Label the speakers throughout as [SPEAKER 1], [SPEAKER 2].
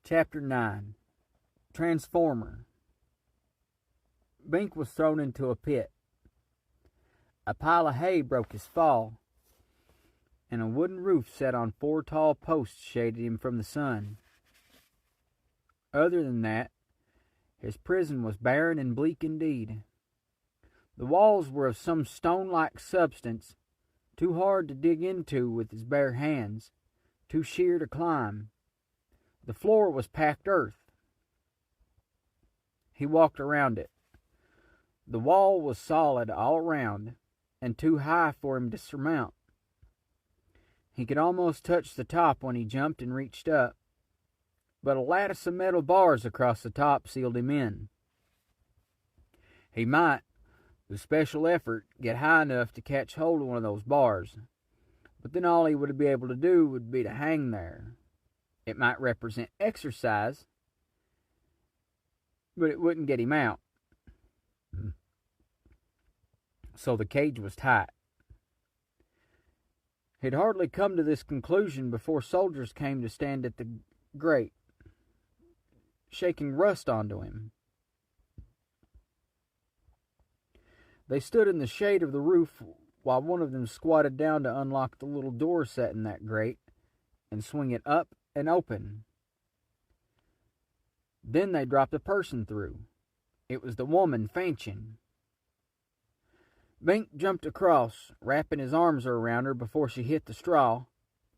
[SPEAKER 1] Chapter 9. Transformer. Bink was thrown into a pit. A pile of hay broke his fall, and a wooden roof set on 4 tall posts shaded him from the sun. Other than that, his prison was barren and bleak indeed. The walls were of some stone-like substance, too hard to dig into with his bare hands, too sheer to climb. The floor was packed earth. He walked around it. The wall was solid all around, and too high for him to surmount. He could almost touch the top when he jumped and reached up, but a lattice of metal bars across the top sealed him in. He might, with special effort, get high enough to catch hold of one of those bars, but then all he would be able to do would be to hang there. It might represent exercise, but it wouldn't get him out. So the cage was tight. He'd hardly come to this conclusion before soldiers came to stand at the grate, shaking rust onto him. They stood in the shade of the roof while one of them squatted down to unlock the little door set in that grate and swing it up and open. Then they dropped a person through. It was the woman, Fanchon. Bink jumped across, wrapping his arms around her before she hit the straw,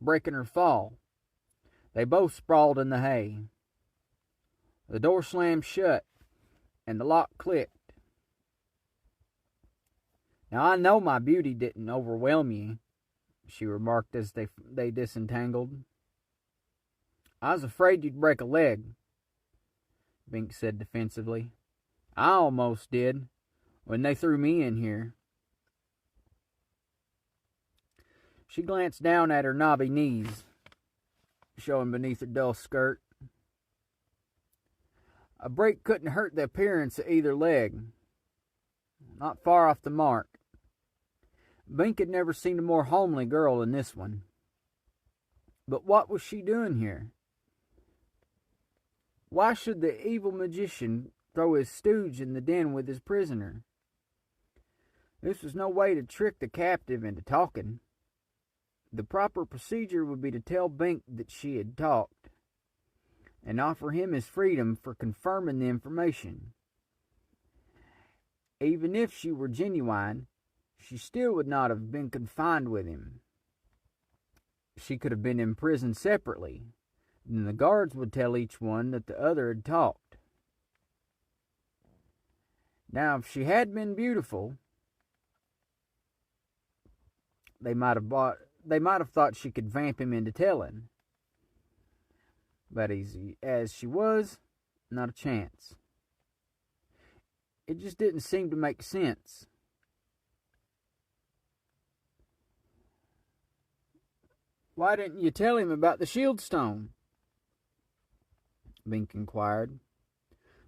[SPEAKER 1] breaking her fall. They both sprawled in the hay. The door slammed shut, and the lock clicked. "Now I know my beauty didn't overwhelm you," she remarked as they disentangled. "I was afraid you'd break a leg," Bink said defensively. "I almost did, when they threw me in here." She glanced down at her knobby knees, showing beneath her dull skirt. A break couldn't hurt the appearance of either leg. Not far off the mark. Bink had never seen a more homely girl than this one. But what was she doing here? Why should the evil magician throw his stooge in the den with his prisoner? This was no way to trick the captive into talking. The proper procedure would be to tell Bink that she had talked, and offer him his freedom for confirming the information. Even if she were genuine, she still would not have been confined with him. She could have been imprisoned separately. Then the guards would tell each one that the other had talked. Now, if she had been beautiful, they might have thought she could vamp him into telling. But as she was, not a chance. It just didn't seem to make sense. "Why didn't you tell him about the shield stone?" Bink inquired,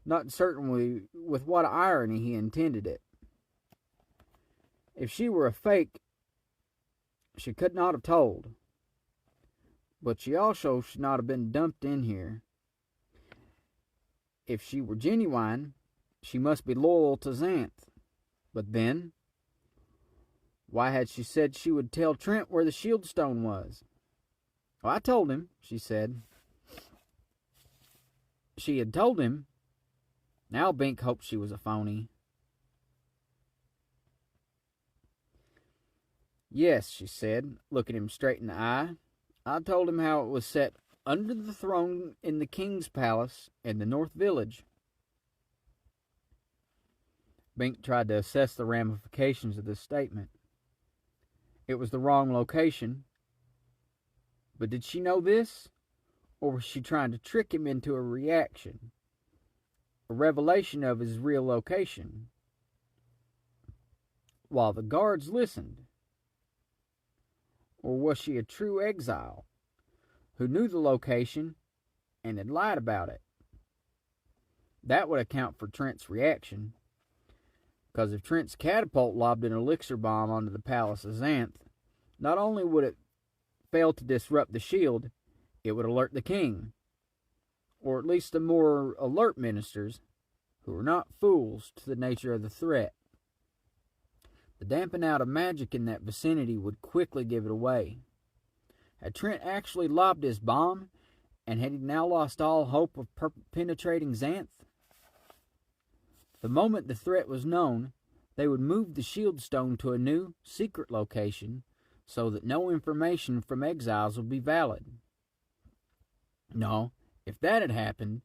[SPEAKER 1] not certain with what irony he intended it. If she were a fake, she could not have told. But she also should not have been dumped in here. If she were genuine, she must be loyal to Xanth. But then, why had she said she would tell Trent where the shield stone was? "Well, I told him," she said. She had told him. Now Bink hoped she was a phony. "Yes," she said, looking him straight in the eye. "I told him how it was set under the throne in the king's palace in the North Village." Bink tried to assess the ramifications of this statement. It was the wrong location. But did she know this? Or was she trying to trick him into a reaction? A revelation of his real location? While the guards listened? Or was she a true exile who knew the location and had lied about it? That would account for Trent's reaction. Because if Trent's catapult lobbed an elixir bomb onto the palace of Xanth, not only would it fail to disrupt the shield, it would alert the king. or at least the more alert ministers, who were not fools to the nature of the threat. The damping out of magic in that vicinity would quickly give it away. Had Trent actually lobbed his bomb, and had he now lost all hope of penetrating Xanth? The moment the threat was known, they would move the shield stone to a new, secret location so that no information from exiles would be valid. No, if that had happened,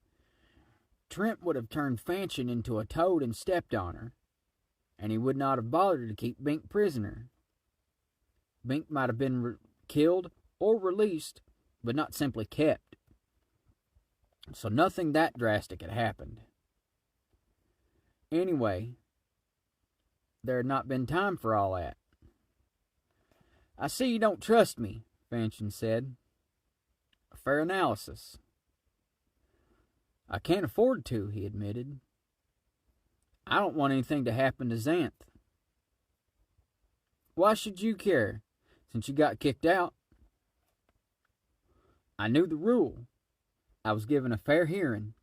[SPEAKER 1] Trent would have turned Fanchon into a toad and stepped on her, and he would not have bothered to keep Bink prisoner. Bink might have been killed or released, but not simply kept. So nothing that drastic had happened. Anyway, there had not been time for all that. "I see you don't trust me," Fanchon said. "A fair analysis." "I can't afford to," he admitted. "I don't want anything to happen to Xanth." "Why should you care, since you got kicked out?" "I knew the rule. I was given a fair hearing."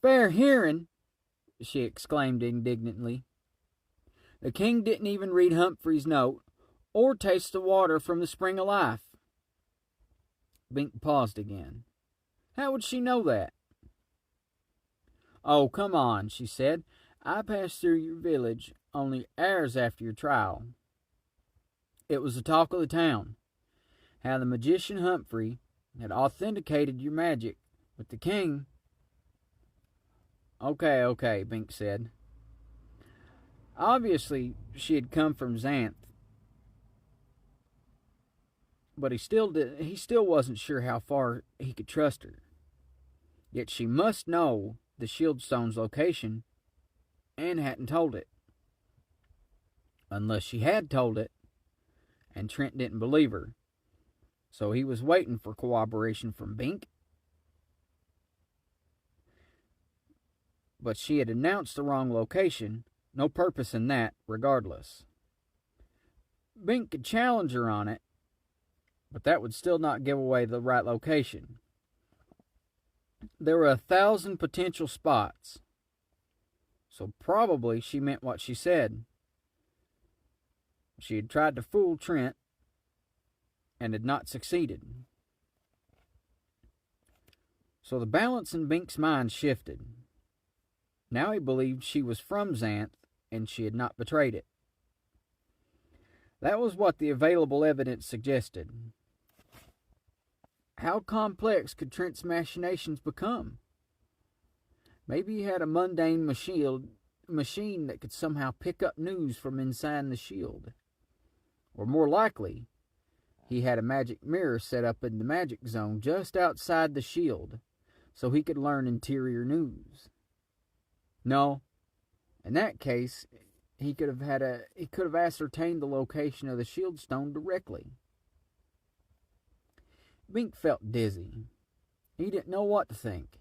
[SPEAKER 1] "Fair hearing!" she exclaimed indignantly. "The king didn't even read Humphrey's note or taste the water from the spring of life." Bink paused again. "How would she know that?" "Oh, come on," she said. "I passed through your village only hours after your trial. It was the talk of the town, how the magician Humphrey had authenticated your magic, but the king—" Okay, Bink said. Obviously, she had come from Xanth, but he still wasn't sure how far he could trust her. Yet she must know the shield stone's location and hadn't told it. Unless she had told it, and Trent didn't believe her. So he was waiting for cooperation from Bink. But she had announced the wrong location. No purpose in that, regardless. Bink could challenge her on it, but that would still not give away the right location. There were 1,000 potential spots, so probably she meant what she said. She had tried to fool Trent and had not succeeded. So the balance in Bink's mind shifted. Now he believed she was from Xanth and she had not betrayed it. That was what the available evidence suggested. How complex could Trent's machinations become? Maybe he had a mundane machine that could somehow pick up news from inside the shield. Or more likely, he had a magic mirror set up in the magic zone just outside the shield, so he could learn interior news. No, in that case, he could have ascertained the location of the shield stone directly. Bink felt dizzy. He didn't know what to think.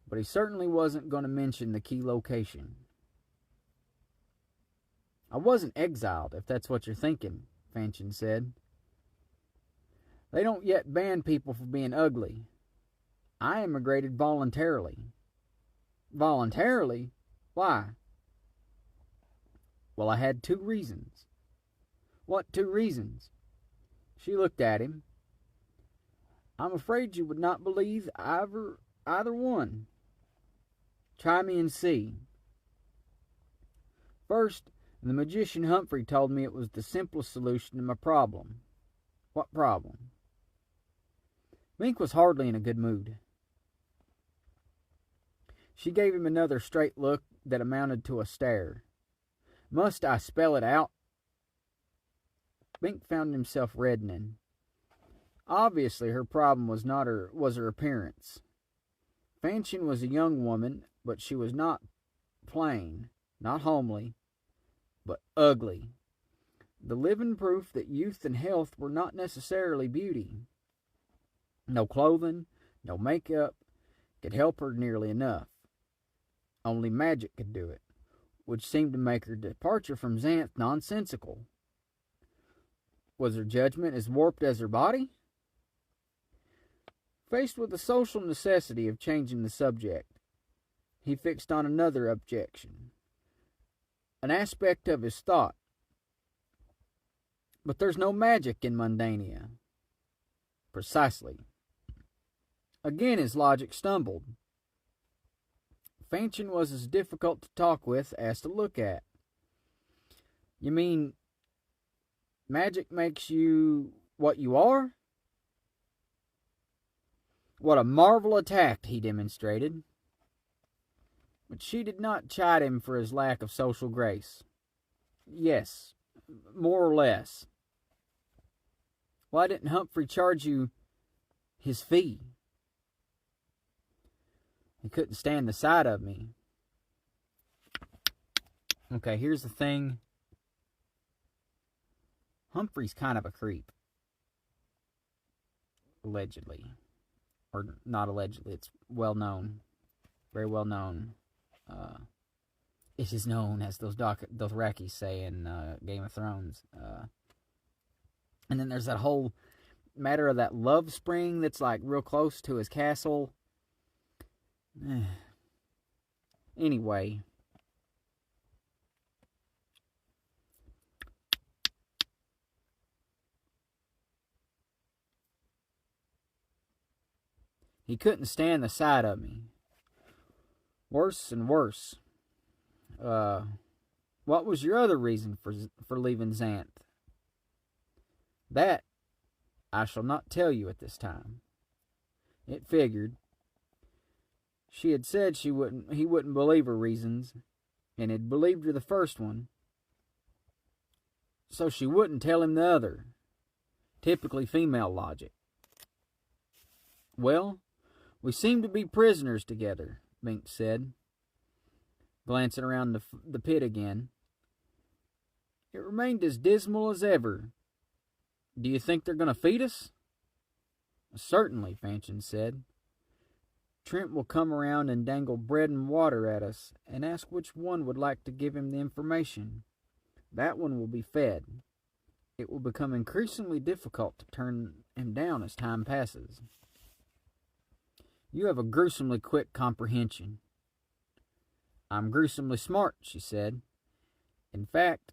[SPEAKER 1] But he certainly wasn't going to mention the key location. "I wasn't exiled, if that's what you're thinking," Fanchon said. "They don't yet ban people for being ugly. I immigrated voluntarily." "Voluntarily? Why?" "Well, I had 2 reasons." "What 2 reasons?" She looked at him. "I'm afraid you would not believe either one." "Try me and see." "First, the magician Humphrey told me it was the simplest solution to my problem." "What problem?" Bink was hardly in a good mood. She gave him another straight look that amounted to a stare. "Must I spell it out?" Bink found himself reddening. Obviously, her problem was her appearance. Fanchon was a young woman, but she was not plain, not homely, but ugly. The living proof that youth and health were not necessarily beauty. No clothing, no makeup could help her nearly enough. Only magic could do it, which seemed to make her departure from Xanth nonsensical. Was her judgment as warped as her body? Faced with the social necessity of changing the subject, he fixed on another objection, an aspect of his thought. But there's no magic in Mundania. Precisely. Again his logic stumbled. Fanchon was as difficult to talk with as to look at. You mean magic makes you what you are? What a marvel of tact he demonstrated. But she did not chide him for his lack of social grace. Yes, more or less. Why didn't Humphrey charge you his fee? He couldn't stand the sight of me. Okay, here's the thing. Humphrey's kind of a creep. Allegedly. Or not allegedly, it's well known. Very well known. It is known, as those Dothrakis say in Game of Thrones. And then there's that whole matter of that love spring that's like real close to his castle. Anyway. He couldn't stand the sight of me. Worse and worse. What was your other reason for leaving Xanth? That I shall not tell you at this time. It figured. She had said he wouldn't believe her reasons, and had believed her the first one, so she wouldn't tell him the other. Typically female logic. Well, we seem to be prisoners together, Binks said, glancing around the pit again. It remained as dismal as ever. Do you think they're going to feed us? Certainly, Fanchon said. Trent will come around and dangle bread and water at us and ask which one would like to give him the information. That one will be fed. It will become increasingly difficult to turn him down as time passes. You have a gruesomely quick comprehension. I'm gruesomely smart, she said. In fact,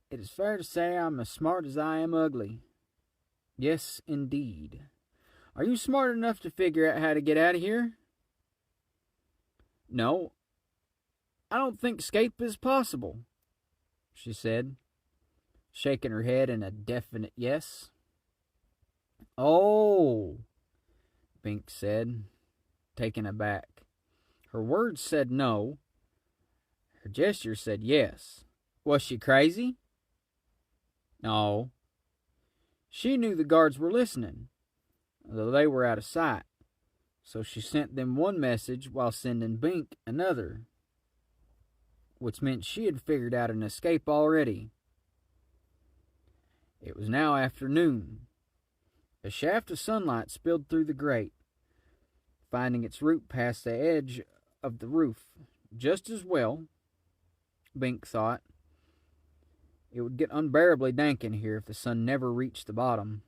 [SPEAKER 1] it is fair to say I'm as smart as I am ugly. Yes, indeed. Are you smart enough to figure out how to get out of here? No, I don't think escape is possible, she said, shaking her head in a definite yes. Oh, Binks said, taken aback. Her words said no. Her gesture said yes. Was she crazy? No. She knew the guards were listening, though they were out of sight. So she sent them one message while sending Bink another, which meant she had figured out an escape already. It was now afternoon. A shaft of sunlight spilled through the grate, finding its route past the edge of the roof. Just as well, Bink thought. It would get unbearably dank in here if the sun never reached the bottom.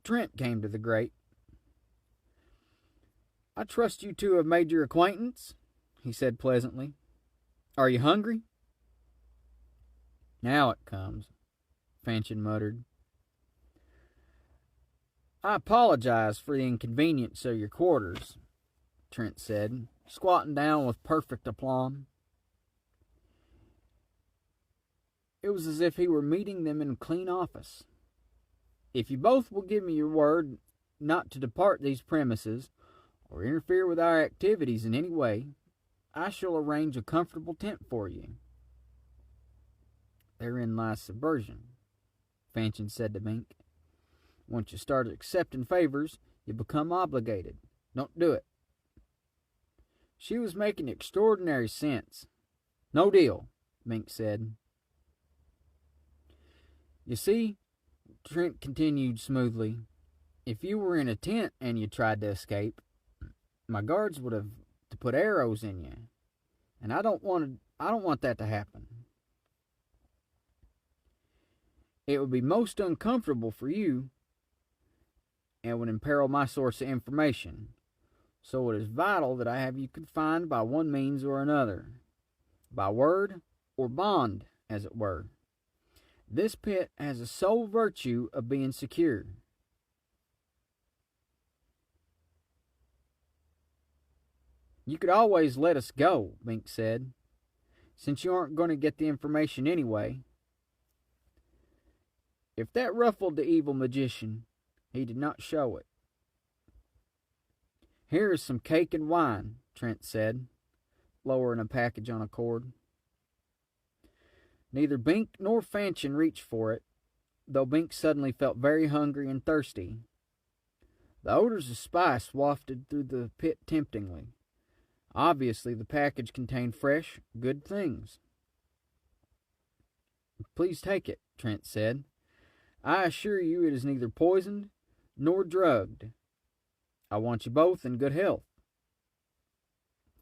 [SPEAKER 1] Trent came to the grate. I trust you two have made your acquaintance, he said pleasantly. Are you hungry? Now it comes, Fanchon muttered. I apologize for the inconvenience of your quarters, Trent said, squatting down with perfect aplomb. It was as if he were meeting them in a clean office. If you both will give me your word not to depart these premises, or interfere with our activities in any way, I shall arrange a comfortable tent for you. Therein lies subversion, Fanchon said to Bink. Once you start accepting favors, you become obligated. Don't do it. She was making extraordinary sense. No deal, Bink said. You see, Trent continued smoothly, if you were in a tent and you tried to escape, my guards would have to put arrows in you, and I don't want that to happen. It would be most uncomfortable for you, and would imperil my source of information. So it is vital that I have you confined by one means or another, by word or bond, as it were. This pit has the sole virtue of being secure. You could always let us go, Bink said, since you aren't going to get the information anyway. If that ruffled the evil magician, he did not show it. Here is some cake and wine, Trent said, lowering a package on a cord. Neither Bink nor Fanchon reached for it, though Bink suddenly felt very hungry and thirsty. The odors of spice wafted through the pit temptingly. Obviously, the package contained fresh, good things. Please take it, Trent said. I assure you it is neither poisoned nor drugged. I want you both in good health.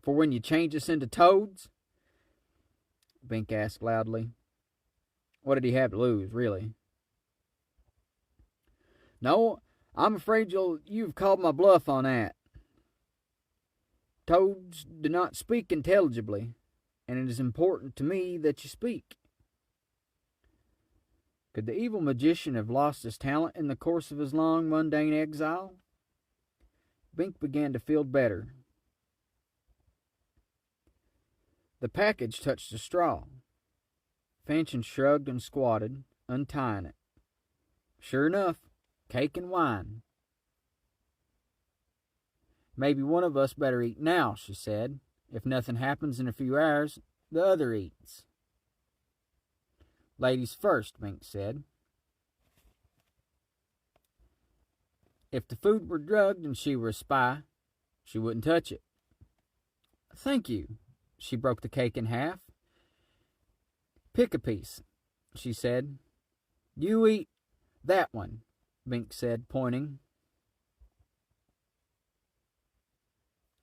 [SPEAKER 1] For when you change us into toads? Bink asked loudly. What did he have to lose, really? No, I'm afraid you've called my bluff on that. Toads do not speak intelligibly, and it is important to me that you speak. Could the evil magician have lost his talent in the course of his long, mundane exile? Bink began to feel better. The package touched a straw. Fanchon shrugged and squatted, untying it. Sure enough, cake and wine. Maybe one of us better eat now, she said. If nothing happens in a few hours, the other eats. Ladies first, Bink said. If the food were drugged and she were a spy, she wouldn't touch it. Thank you. She broke the cake in half. Pick a piece, she said. You eat that one, Bink said, pointing.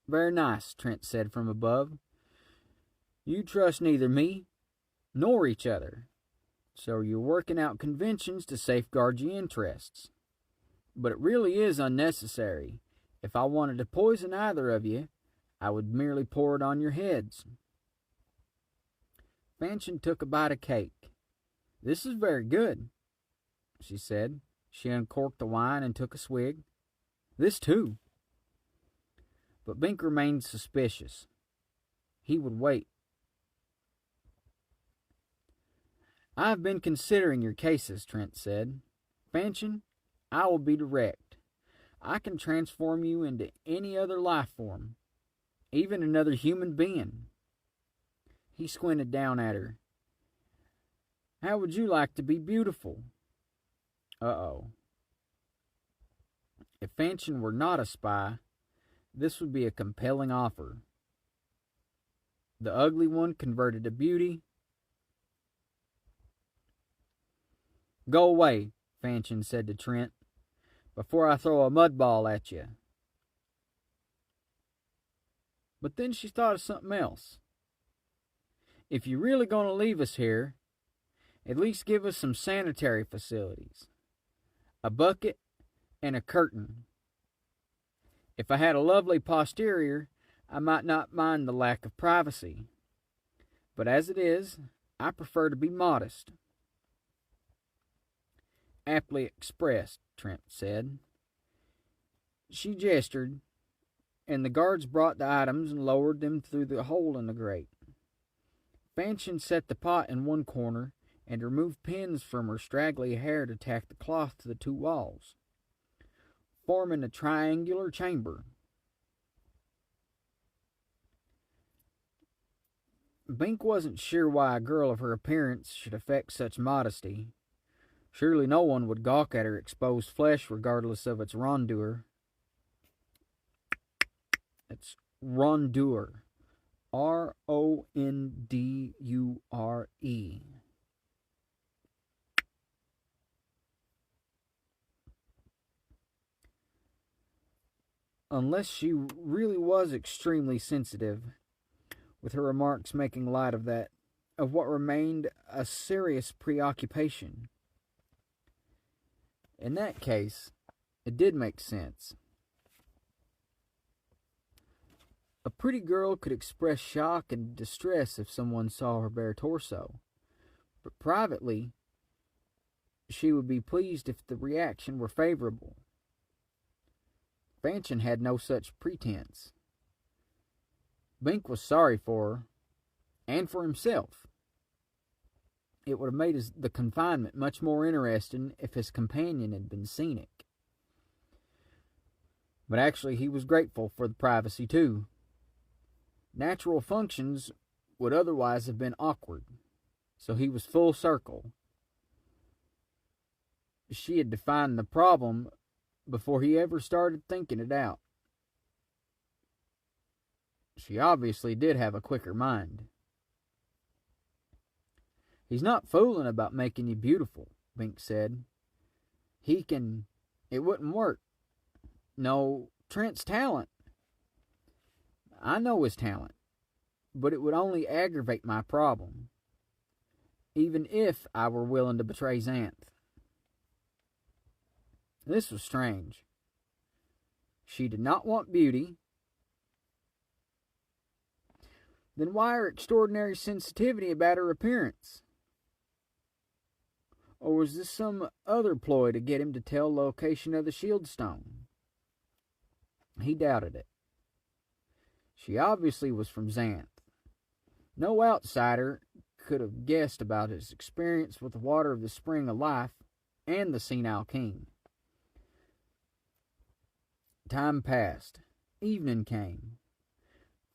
[SPEAKER 1] Very nice, Trent said from above. You trust neither me nor each other, so you're working out conventions to safeguard your interests. But it really is unnecessary. If I wanted to poison either of you, I would merely pour it on your heads. Fanchon took a bite of cake. This is very good, she said. She uncorked the wine and took a swig. This too. But Bink remained suspicious. He would wait. I've been considering your cases, Trent said. Fanchon, I will be direct. I can transform you into any other life form, even another human being. He squinted down at her. How would you like to be beautiful? Uh-oh. If Fanchon were not a spy, this would be a compelling offer. The ugly one converted to beauty. Go away, Fanchon said to Trent, before I throw a mud ball at you. But then she thought of something else. If you're really going to leave us here, at least give us some sanitary facilities. A bucket and a curtain. If I had a lovely posterior, I might not mind the lack of privacy. But as it is, I prefer to be modest. Aptly expressed, Trent said. She gestured, and the guards brought the items and lowered them through the hole in the grate. Fanchon set the pot in one corner and removed pins from her straggly hair to tack the cloth to the two walls, forming a triangular chamber. Bink wasn't sure why a girl of her appearance should affect such modesty. Surely no one would gawk at her exposed flesh regardless of its rondure. It's rondure. R-O-N-D-U-R-E. Unless she really was extremely sensitive, with her remarks making light of what remained a serious preoccupation. In that case, It did make sense. A pretty girl could express shock and distress if someone saw her bare torso, but privately, she would be pleased if the reaction were favorable. Fanchon had no such pretense. Bink was sorry for her, and for himself. It would have made the confinement much more interesting if his companion had been scenic. But actually, he was grateful for the privacy, too. Natural functions would otherwise have been awkward, so he was full circle. She had defined the problem before he ever started thinking it out. She obviously did have a quicker mind. He's not fooling about making you beautiful, Bink said. It wouldn't work. No, Trent's talent. I know his talent, but it would only aggravate my problem, even if I were willing to betray Xanth. This was strange. She did not want beauty. Then why her extraordinary sensitivity about her appearance? Or was this some other ploy to get him to tell the location of the shield stone? He doubted it. She obviously was from Xanth. No outsider could have guessed about his experience with the water of the Spring of Life and the Senile King. Time passed. Evening came.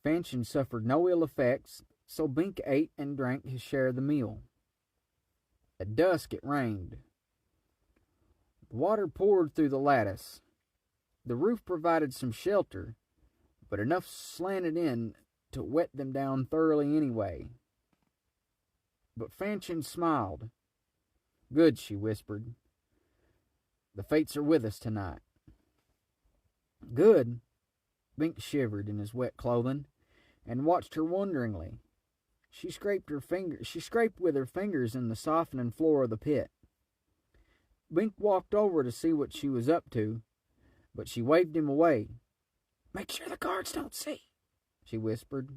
[SPEAKER 1] Fanchon suffered no ill effects, so Bink ate and drank his share of the meal. At dusk it rained. The water poured through the lattice. The roof provided some shelter, but enough slanted in to wet them down thoroughly anyway. But Fanchon smiled. Good, she whispered. The fates are with us tonight. Good. Bink shivered in his wet clothing and watched her wonderingly. She scraped with her fingers in the softening floor of the pit. Bink walked over to see what she was up to, but she waved him away. Make sure the guards don't see, she whispered.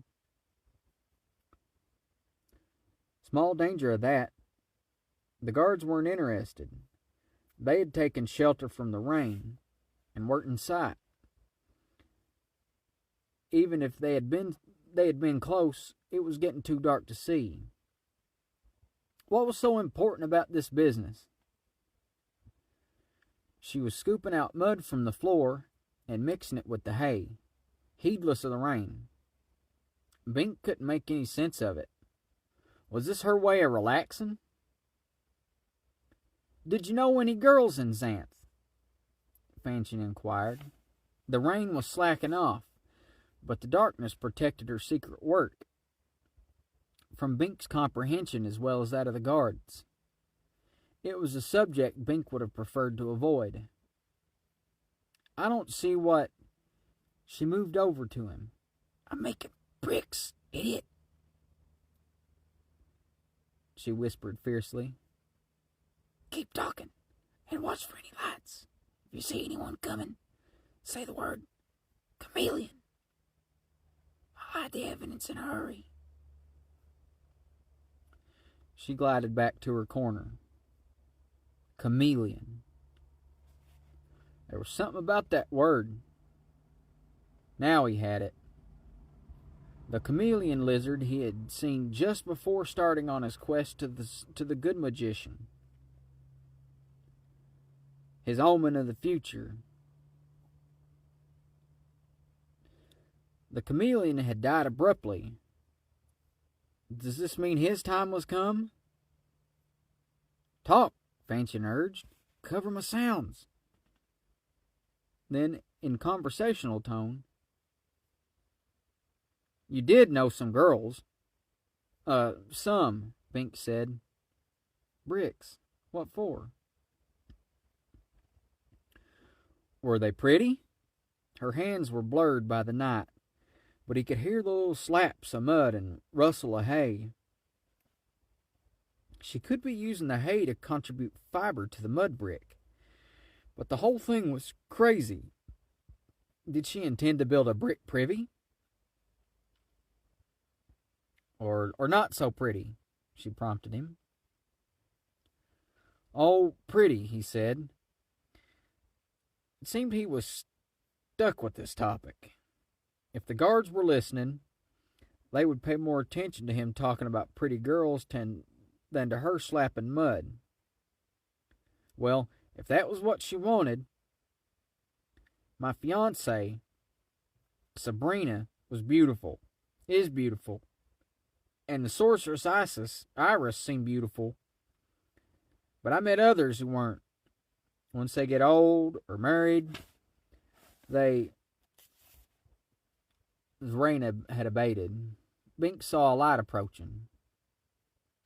[SPEAKER 1] Small danger of that. The guards weren't interested. They had taken shelter from the rain and weren't in sight. Even if they had been close, it was getting too dark to see. What was so important about this business? She was scooping out mud from the floor and mixing it with the hay, heedless of the rain. Bink couldn't make any sense of it. Was this her way of relaxing? Did you know any girls in Xanth? Fanchon inquired. The rain was slacking off, but the darkness protected her secret work from Bink's comprehension as well as that of the guards. It was a subject Bink would have preferred to avoid. I don't see what... She moved over to him. I'm making bricks, idiot, she whispered fiercely. Keep talking and watch for any lights. If you see anyone coming, say the word chameleon. I'll hide the evidence in a hurry. She glided back to her corner. Chameleon. There was something about that word. Now he had it. The chameleon lizard he had seen just before starting on his quest to the good magician. His omen of the future. The chameleon had died abruptly. Does this mean his time was come? Talk, Fanchon urged. Cover my sounds. Then, in conversational tone, you did know some girls. Some, Bink said. Bricks. What for? Were they pretty? Her hands were blurred by the night, but he could hear the little slaps of mud and rustle of hay. She could be using the hay to contribute fiber to the mud brick. But the whole thing was crazy. Did she intend to build a brick privy? Or not so pretty? She prompted him. Oh, pretty, he said. It seemed he was stuck with this topic. If the guards were listening, they would pay more attention to him talking about pretty girls than to her slapping mud. Well, if that was what she wanted, my fiancée, Sabrina, was beautiful, is beautiful, and the sorceress Iris seemed beautiful, but I met others who weren't. Once they get old or married, his reign had abated. Bink saw a light approaching.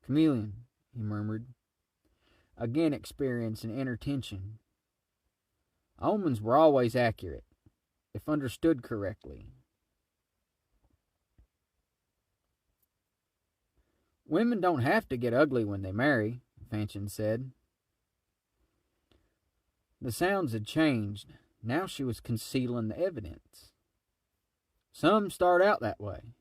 [SPEAKER 1] Chameleon, he murmured, again experiencing inner tension. Omens were always accurate, if understood correctly. Women don't have to get ugly when they marry, Fanchon said. The sounds had changed. Now she was concealing the evidence. Some start out that way.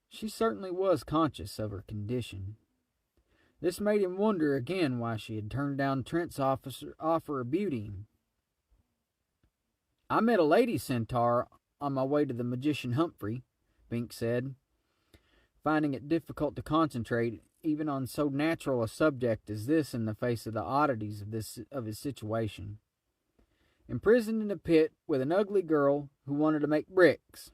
[SPEAKER 1] She certainly was conscious of her condition. This made him wonder again why she had turned down Trent's offer of beauty. I met a lady centaur on my way to the magician Humphrey, Bink said, finding it difficult to concentrate even on so natural a subject as this in the face of the oddities of his situation. Imprisoned in a pit with an ugly girl who wanted to make bricks.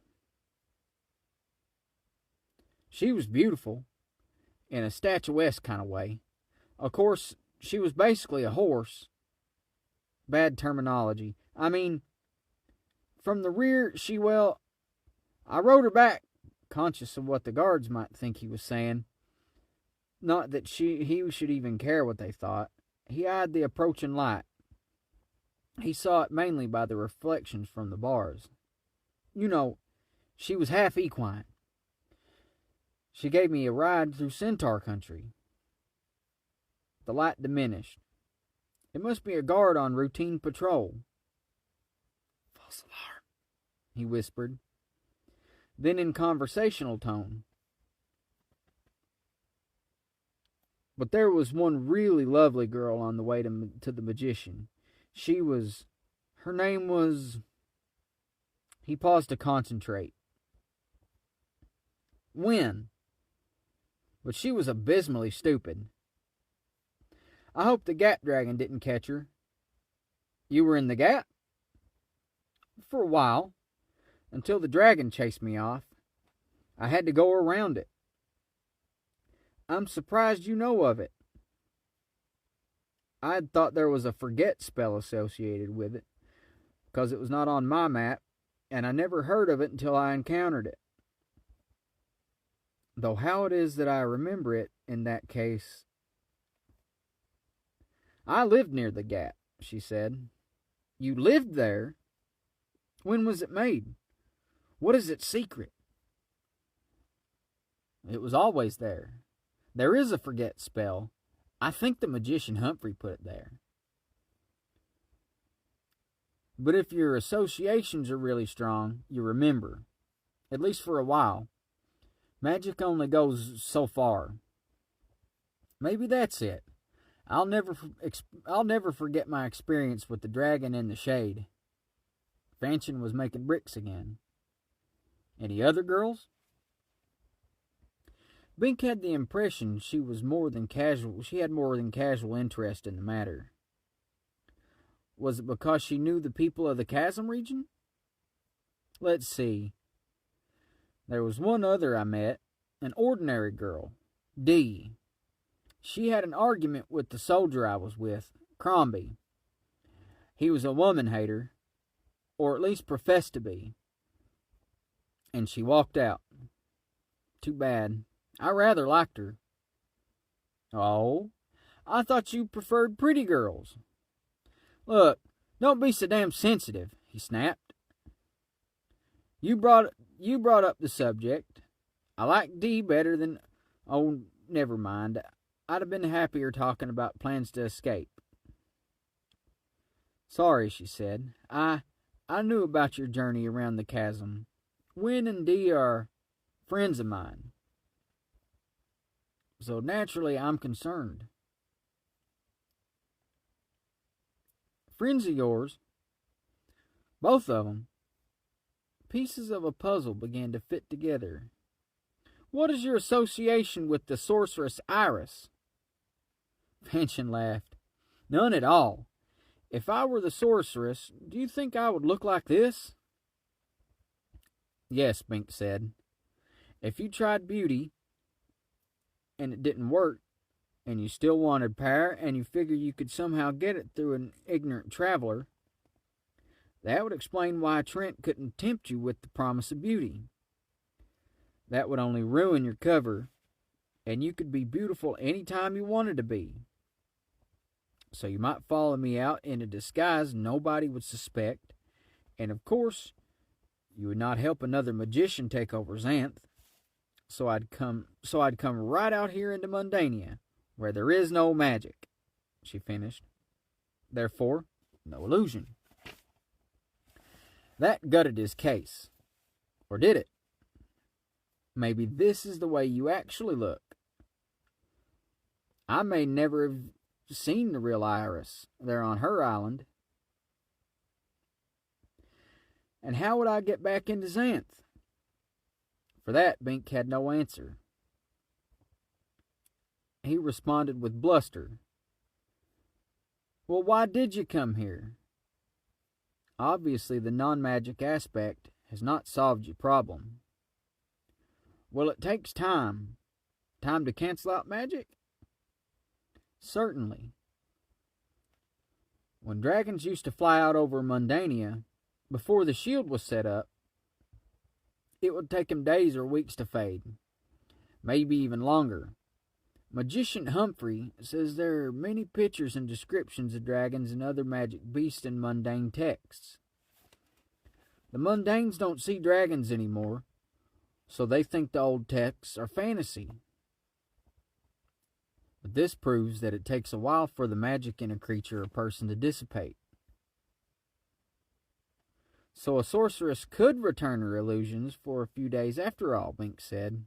[SPEAKER 1] She was beautiful, in a statuesque kind of way. Of course, she was basically a horse. Bad terminology. I mean, from the rear, I rode her back, conscious of what the guards might think he was saying. Not that he should even care what they thought. He eyed the approaching light. He saw it mainly by the reflections from the bars. She was half equine. She gave me a ride through Centaur country. The light diminished. It must be a guard on routine patrol. False alarm, he whispered. Then in conversational tone. But there was one really lovely girl on the way to the magician. Her name was... He paused to concentrate. When? But she was abysmally stupid. I hope the Gap Dragon didn't catch her. You were in the Gap? For a while, until the dragon chased me off. I had to go around it. I'm surprised you know of it. I'd thought there was a forget spell associated with it, because it was not on my map, and I never heard of it until I encountered it. Though how it is that I remember it in that case... I lived near the Gap, she said. You lived there? When was it made? What is its secret? It was always there. There is a forget spell. I think the magician Humphrey put it there. But if your associations are really strong, you remember. At least for a while. Magic only goes so far. Maybe that's it. I'll never forget my experience with the dragon in the shade. Fanchon was making bricks again. Any other girls? Bink had the impression she had more than casual interest in the matter. Was it because she knew the people of the Chasm region? Let's see. There was one other I met, an ordinary girl, Dee. She had an argument with the soldier I was with, Crombie. He was a woman-hater, or at least professed to be. And she walked out. Too bad. I rather liked her. Oh, I thought you preferred pretty girls. Look, don't be so damn sensitive, he snapped. You brought up the subject. I like Dee better than... Oh, never mind. I'd have been happier talking about plans to escape. Sorry, she said. I knew about your journey around the chasm. Win and Dee are friends of mine. So naturally, I'm concerned. Friends of yours? Both of them. Pieces of a puzzle began to fit together. What is your association with the sorceress Iris? Fanchon laughed. None at all. If I were the sorceress, do you think I would look like this? Yes, Bink said. If you tried beauty and it didn't work, and you still wanted power, and you figured you could somehow get it through an ignorant traveler, that would explain why Trent couldn't tempt you with the promise of beauty. That would only ruin your cover, and you could be beautiful any time you wanted to be. So you might follow me out in a disguise nobody would suspect, and of course, you would not help another magician take over Xanth. So I'd come right out here into Mundania, where there is no magic, she finished. Therefore, no illusion. That gutted his case. Or did it? Maybe this is the way you actually look. I may never have seen the real Iris there on her island. And how would I get back into Xanth? For that, Bink had no answer. He responded with bluster. Well, why did you come here? Obviously, the non-magic aspect has not solved your problem. Well, it takes time. Time to cancel out magic? Certainly. When dragons used to fly out over Mundania, before the shield was set up, it would take them days or weeks to fade. Maybe even longer. Magician Humphrey says there are many pictures and descriptions of dragons and other magic beasts in mundane texts. The mundanes don't see dragons anymore, so they think the old texts are fantasy. But this proves that it takes a while for the magic in a creature or person to dissipate. So a sorceress could return her illusions for a few days after all, Bink said.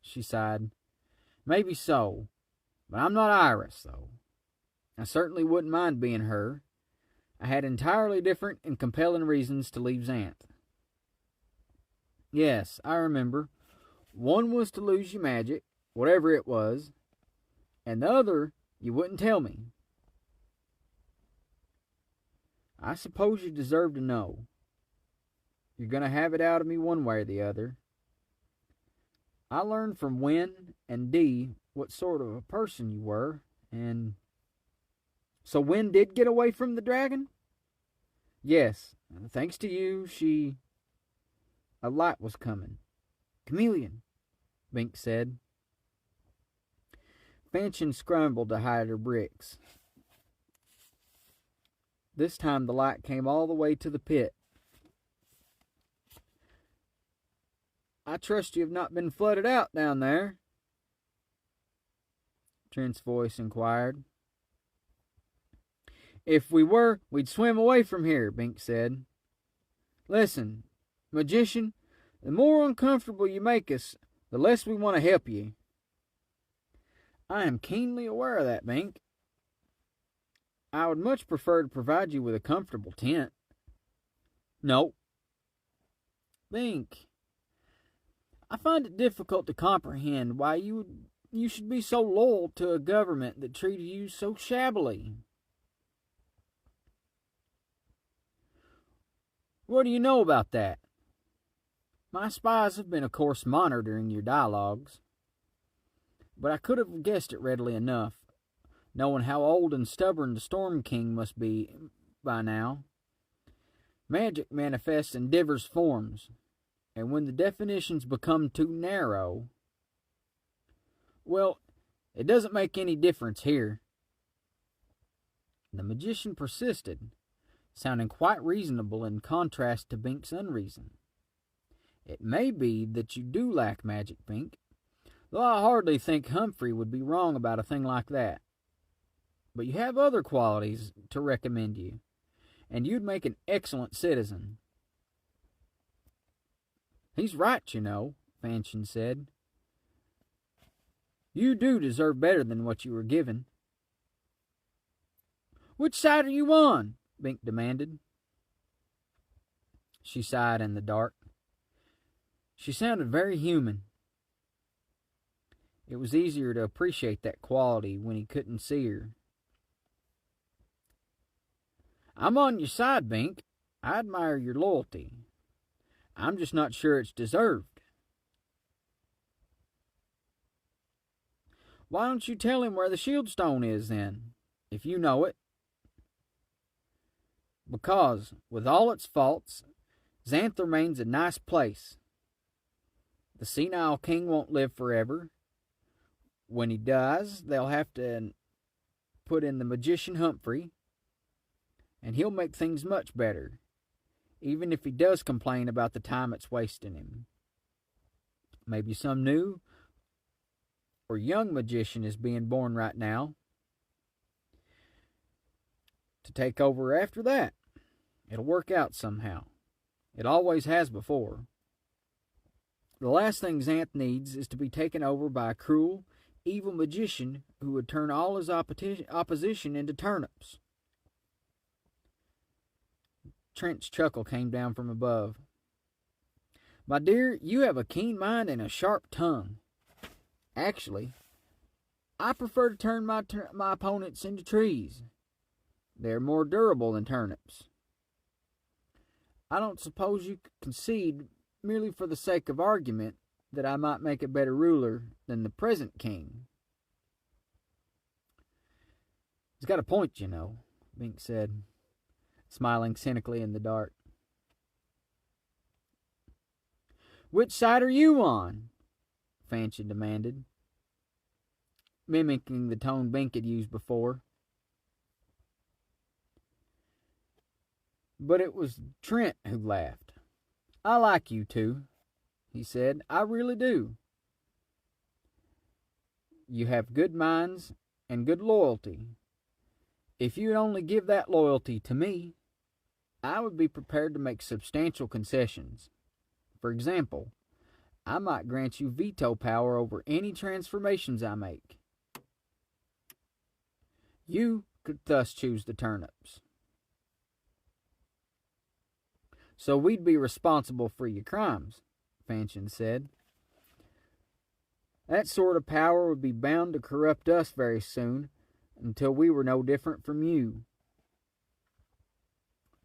[SPEAKER 1] She sighed. Maybe so, but I'm not Iris, though. I certainly wouldn't mind being her. I had entirely different and compelling reasons to leave Xanth. Yes, I remember. One was to lose your magic, whatever it was, and the other you wouldn't tell me. I suppose you deserve to know. You're going to have it out of me one way or the other. I learned from Win and Dee what sort of a person you were, and... So Win did get away from the dragon? Yes, thanks to you, she... A light was coming. Chameleon, Bink said. Fanchon scrambled to hide her bricks. This time the light came all the way to the pit. I trust you have not been flooded out down there, Trent's voice inquired. If we were, we'd swim away from here, Bink said. Listen, magician, the more uncomfortable you make us, the less we want to help you. I am keenly aware of that, Bink. I would much prefer to provide you with a comfortable tent. No. Bink, I find it difficult to comprehend why you should be so loyal to a government that treated you so shabbily. What do you know about that? My spies have been, of course, monitoring your dialogues, but I could have guessed it readily enough, knowing how old and stubborn the Storm King must be by now. Magic manifests in divers forms, and when the definitions become too narrow, well, it doesn't make any difference here. The magician persisted, sounding quite reasonable in contrast to Bink's unreason. It may be that you do lack magic, Bink, though I hardly think Humphrey would be wrong about a thing like that. But you have other qualities to recommend you, and you'd make an excellent citizen." "He's right, you know," Fanchon said. "You do deserve better than what you were given." "Which side are you on?" Bink demanded. She sighed in the dark. She sounded very human. It was easier to appreciate that quality when he couldn't see her. "I'm on your side, Bink. I admire your loyalty. I'm just not sure it's deserved." "Why don't you tell him where the Shieldstone is, then, if you know it?" "Because, with all its faults, Xanth remains a nice place. The senile king won't live forever. When he dies, they'll have to put in the magician Humphrey, and he'll make things much better, even if he does complain about the time it's wasting him. Maybe some new or young magician is being born right now to take over after that. It'll work out somehow. It always has before. The last thing Xanth needs is to be taken over by a cruel, evil magician who would turn all his opposition into turnips." Trent's chuckle came down from above. "My dear, you have a keen mind and a sharp tongue. Actually, I prefer to turn my opponents into trees. They're more durable than turnips. I don't suppose you concede, merely for the sake of argument, that I might make a better ruler than the present king." "He's got a point, you know," Bink said, smiling cynically in the dark. "Which side are you on?" Fanchon demanded, mimicking the tone Bink had used before. But it was Trent who laughed. "I like you two," he said. "I really do. You have good minds and good loyalty. If you'd only give that loyalty to me, I would be prepared to make substantial concessions. For example, I might grant you veto power over any transformations I make. You could thus choose the turnips. So we'd be responsible for your crimes," Fanchon said. "That sort of power would be bound to corrupt us very soon, until we were no different from you."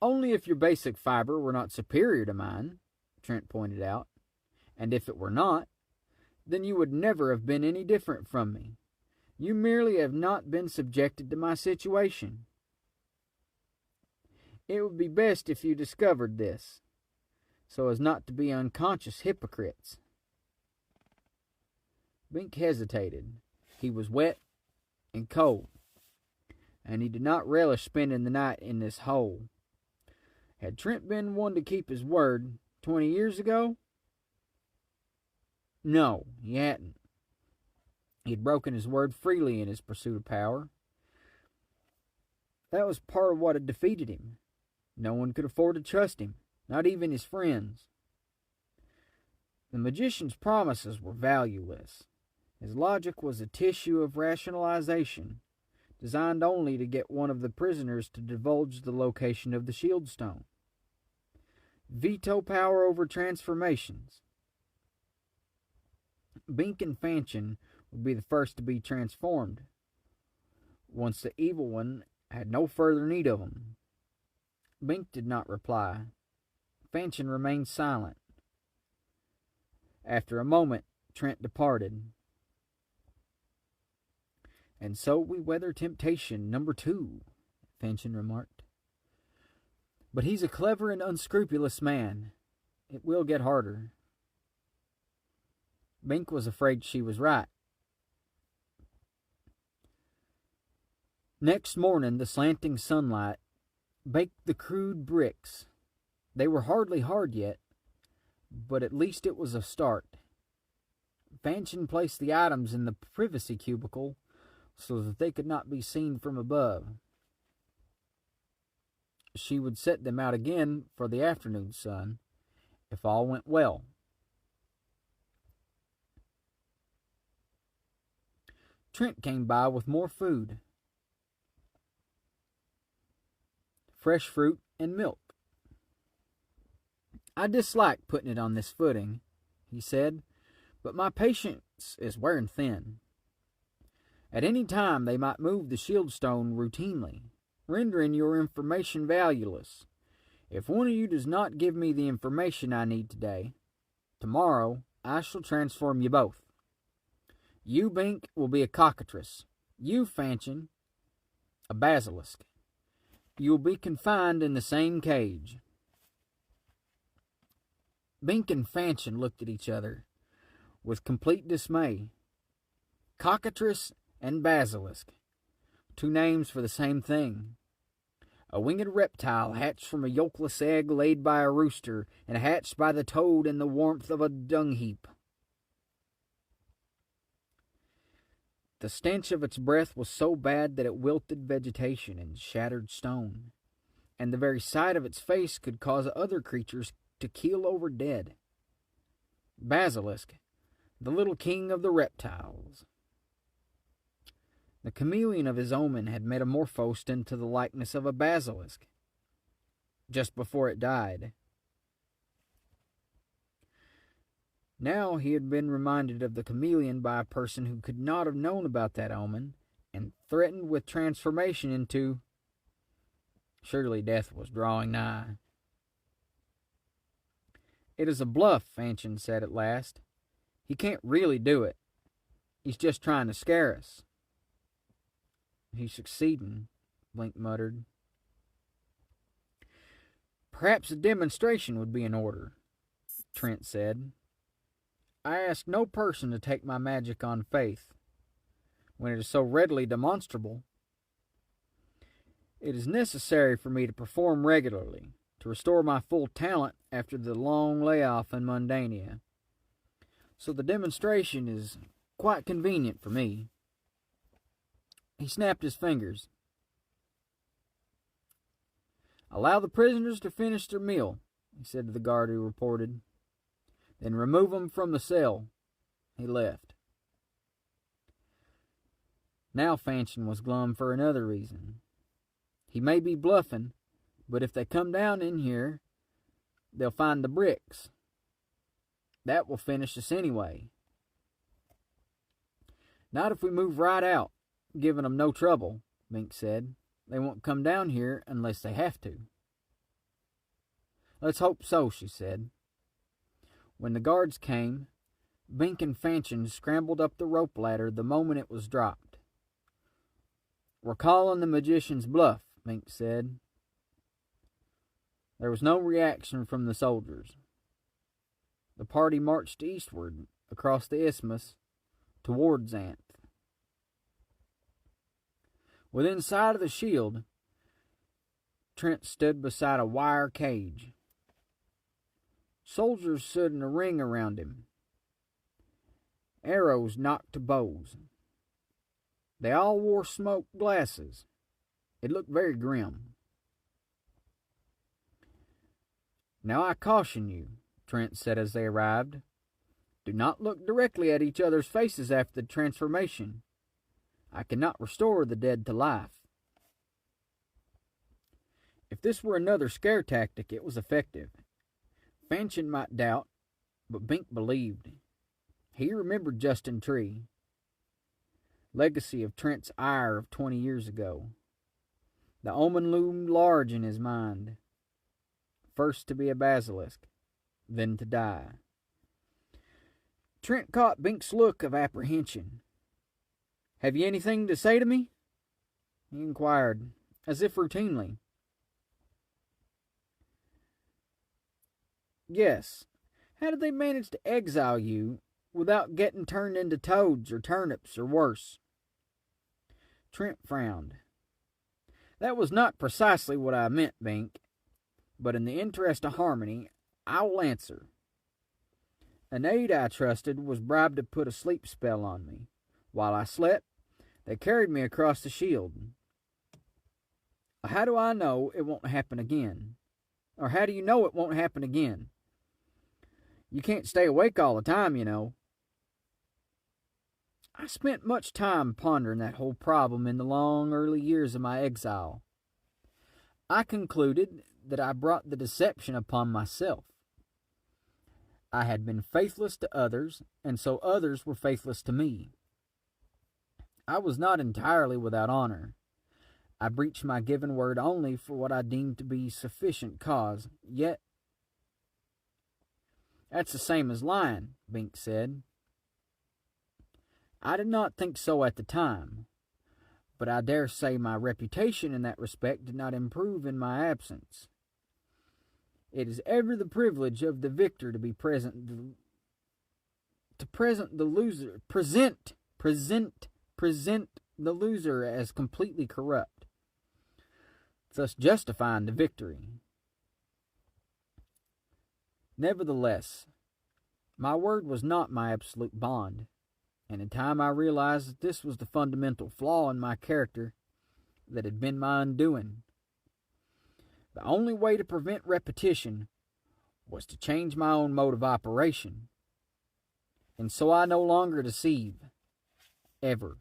[SPEAKER 1] "Only if your basic fiber were not superior to mine," Trent pointed out. "And if it were not, then you would never have been any different from me. You merely have not been subjected to my situation. It would be best if you discovered this, so as not to be unconscious hypocrites." Bink hesitated. He was wet and cold, and he did not relish spending the night in this hole. Had Trent been one to keep his word 20 years ago? No, he hadn't. He had broken his word freely in his pursuit of power. That was part of what had defeated him. No one could afford to trust him, not even his friends. The magician's promises were valueless. His logic was a tissue of rationalization, designed only to get one of the prisoners to divulge the location of the Shieldstone. Veto power over transformations. Bink and Fanchon would be the first to be transformed, once the evil one had no further need of them. Bink did not reply. Fanchon remained silent. After a moment, Trent departed. "And so we weather temptation number 2, Fanchon remarked. "But he's a clever and unscrupulous man. It will get harder." Bink was afraid she was right. Next morning, the slanting sunlight baked the crude bricks. They were hardly hard yet, but at least it was a start. Fanchon placed the items in the privacy cubicle so that they could not be seen from above. she would set them out again for the afternoon sun, if all went well. Trent came by with more food, fresh fruit and milk. "I dislike putting it on this footing," he said, "but my patience is wearing thin. At any time they might move the shield stone routinely, rendering your information valueless. If one of you does not give me the information I need today, tomorrow I shall transform you both. You, Bink, will be a cockatrice. You, Fanchon, a basilisk. You will be confined in the same cage." Bink and Fanchon looked at each other with complete dismay. Cockatrice and basilisk, two names for the same thing. A winged reptile hatched from a yolkless egg laid by a rooster and hatched by the toad in the warmth of a dung heap. The stench of its breath was so bad that it wilted vegetation and shattered stone, and the very sight of its face could cause other creatures to keel over dead. Basilisk, the little king of the reptiles. The chameleon of his omen had metamorphosed into the likeness of a basilisk just before it died. Now he had been reminded of the chameleon by a person who could not have known about that omen and threatened with transformation into... Surely death was drawing nigh. "It is a bluff," Fanchon said at last. "He can't really do it. He's just trying to scare us." "He's succeeding," Blink muttered. "Perhaps a demonstration would be in order," Trent said. "I ask no person to take my magic on faith, when it is so readily demonstrable. It is necessary for me to perform regularly, to restore my full talent after the long layoff in Mundania. So the demonstration is quite convenient for me." He snapped his fingers. "Allow the prisoners to finish their meal," he said to the guard who reported. "Then remove them from the cell." He left. Now Fanchon was glum for another reason. He may be bluffing, but if they come down in here, they'll find the bricks. That will finish us anyway. "Not if we move right out, giving them no trouble," Bink said. "They won't come down here unless they have to." "Let's hope so," she said. When the guards came, Bink and Fanchon scrambled up the rope ladder the moment it was dropped. "We're calling the magician's bluff," Bink said. There was no reaction from the soldiers. The party marched eastward across the isthmus toward Xanth. Within sight of the shield, Trent stood beside a wire cage. Soldiers stood in a ring around him. Arrows knocked to bows. They all wore smoked glasses. It looked very grim. "Now I caution you," Trent said as they arrived. "Do not look directly at each other's faces after the transformation. I cannot restore the dead to life." If this were another scare tactic, it was effective. Fanchon might doubt, but Bink believed. He remembered Justin Tree, legacy of Trent's ire of 20 years ago. The omen loomed large in his mind. First to be a basilisk, then to die. Trent caught Bink's look of apprehension. "Have you anything to say to me?" he inquired, as if routinely. "Yes. How did they manage to exile you without getting turned into toads or turnips or worse?" Trent frowned. "That was not precisely what I meant, Bink, but in the interest of harmony, I will answer. An aide I trusted was bribed to put a sleep spell on me. While I slept, they carried me across the shield. How do I know it won't happen again? Or how do you know it won't happen again? You can't stay awake all the time, you know. I spent much time pondering that whole problem in the long early years of my exile. I concluded that I brought the deception upon myself. I had been faithless to others, and so others were faithless to me. I was not entirely without honor. I breached my given word only for what I deemed to be sufficient cause, yet that's the same as lying, Bink said. I did not think so at the time, but I dare say my reputation in that respect did not improve in my absence. It is ever the privilege of the victor to be present the loser, present the loser as completely corrupt, thus justifying the victory. Nevertheless, my word was not my absolute bond, and in time I realized that this was the fundamental flaw in my character that had been my undoing. The only way to prevent repetition was to change my own mode of operation, and so I no longer deceive, ever,